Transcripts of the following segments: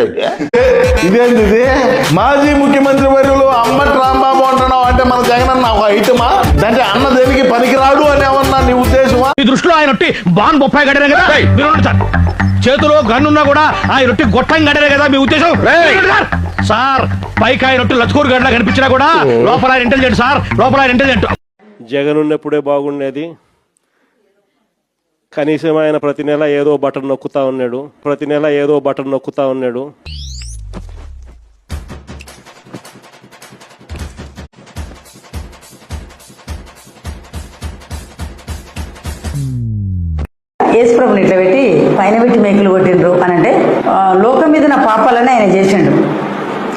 అయితే ఇదేంటిది? మాజీ ముఖ్యమంత్రి వర్యులు అంబటి రాంబాబు అంటున్నావు అంటే మన జగన్ అన్న ఒక ఐటమా? అంటే అన్న దేనికి పనికిరాడు అని ఏమన్నా నీ ఉద్దేశమా? ఈ దృష్టిలో ఆయన బాన్ బొప్పాయి గడినే కదా చేతిలో గన్నున్నా కూడా ఆయన రొట్టి గొట్టం గడినే కదా మీ ఉద్దేశం? సార్ పైకి ఆయన రొట్టి లచ్కూరు గడ్లా కనిపించినా కూడా లోపల ఆయన ఇంటెలిజెంట్ సార్, లోపల ఆయన ఇంటెలిజెంట్. జగన్ ఉన్నప్పుడే బాగుండేది. కనీసం ఆయన ప్రతి నెల ఏదో బటన్ నొక్కుతా ఉన్నాడు. యేసుప్రభుని ఇట్లా పెట్టి పైన పెట్టి మేకులు కొట్టిండ్రు అని అంటే లోకం మీద నా పాపాలని ఆయన చేసిండు.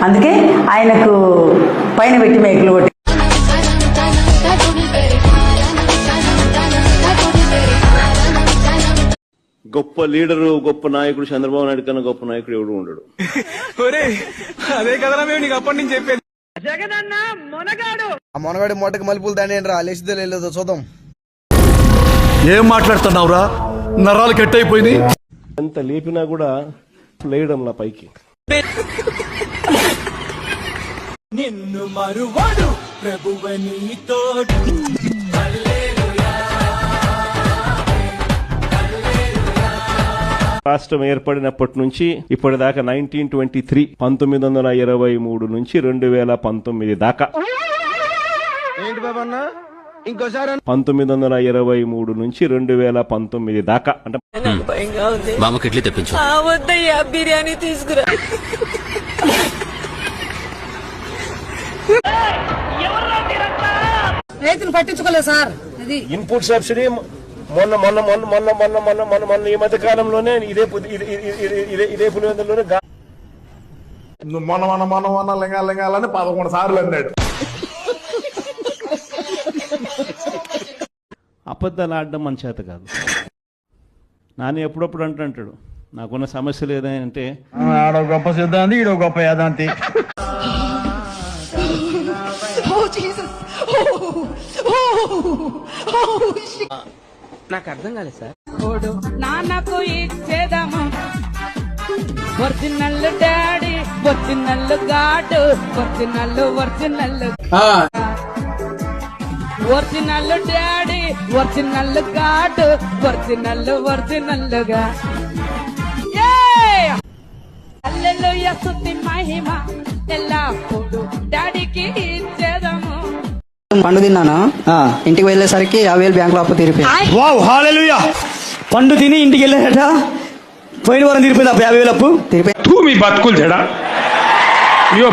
అందుకే ఆయనకు పైన పెట్టి మేకులు కొట్టి. గొప్ప లీడరు, గొప్ప నాయకుడు చంద్రబాబు నాయుడు కన్నా గొప్ప నాయకుడు ఎవడు ఉండడు. అదే కదరా మేము నీకు అప్పటి నుంచి చెప్పేది. ఆ మొనగాడి మొట్టకి మలుపులు దాని రా లేచిదో లేదో చూద్దాం. ఏం మాట్లాడుతున్నావురా? నరాలు కట్ అయిపోయినాయి. ఎంత లేపినా కూడా లేయడంలా పైకి. నిన్ను మరువడు ప్రభువని తోడు. రాష్ట్రం ఏర్పడినప్పటి నుంచి ఇప్పటిదాకా 1923 1923 నుంచి 2019 దాకా 1923 నుంచి 2019 దాకా అంటే మామకి ఇడ్లీ తెప్పించు. బిర్యానీ తీసుకురా. రైతును పట్టించుకోలేదు సార్. అది ఇన్పుట్ సబ్సిడీ మొన్న ఈ మధ్య కాలంలోనే ఇదే పులివెందులోనే మొన్న లింగాలని 11 సార్లు అన్నాడు. అబద్ధాలు ఆడడం మన చేత కాదు. నాని ఎప్పుడప్పుడు అంటాడు నాకున్న సమస్యలు ఏదంటే ఆడో గొప్ప సిద్ధాంతి, ఈడో గొప్ప యాదాంతి. నాకు అర్థం కాలేదు సార్. నాన్నకు ఇచ్చేదము ఒరిజినల్ డాడీ, ఒరిజినల్ గాడు, ఒరిజినల్ ఒరిజినల్ డాడీ, ఒరిజినల్ గాడు, ఒరిజినల్ గా హల్లెలూయా స్తుతి మహిమ ఎల్లప్పుడు డాడీకి ఇచ్చేదము. పండు తిన్నాను, ఇంటికి వెళ్ళేసరికి 50,000 బ్యాంకులో అప్పు తీరిపోయింది. వావ్ హల్లెలూయా. పండు తిని ఇంటికి వెళ్ళాడట, పోయిన వారం తీరిపోయింది 50,000 అప్పు. మీ బతుకులు చెడా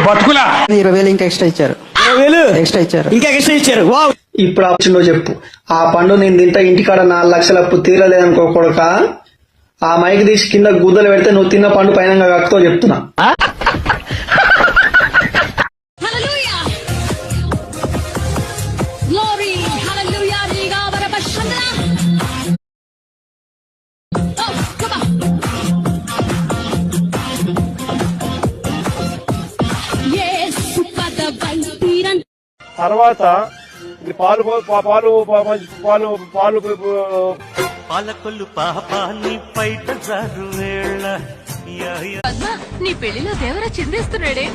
బతుకులా 20,000 ఇంకా ఎక్స్ట్రా ఇచ్చారు. 20,000 ఇంకా ఎక్స్ట్రా ఇచ్చారు. వావ్. ఇప్పుడు ఆప్షన్ చెప్పు, ఆ పండు నేను తింటా ఇంటికాడ 4 లక్షల అప్పు తీరలేదనుకో కొడుక, ఆ మైక్ తీసి కింద గుద్దలు పెడితే నువ్వు తిన్న పండు పైన కక్కుతో చెప్తున్నా. తర్వాత పాలకొల్లు పాపాన్ని బయట జారు వేళ నీ పెళ్లిలో దేవరా చిందేస్తున్నాడే.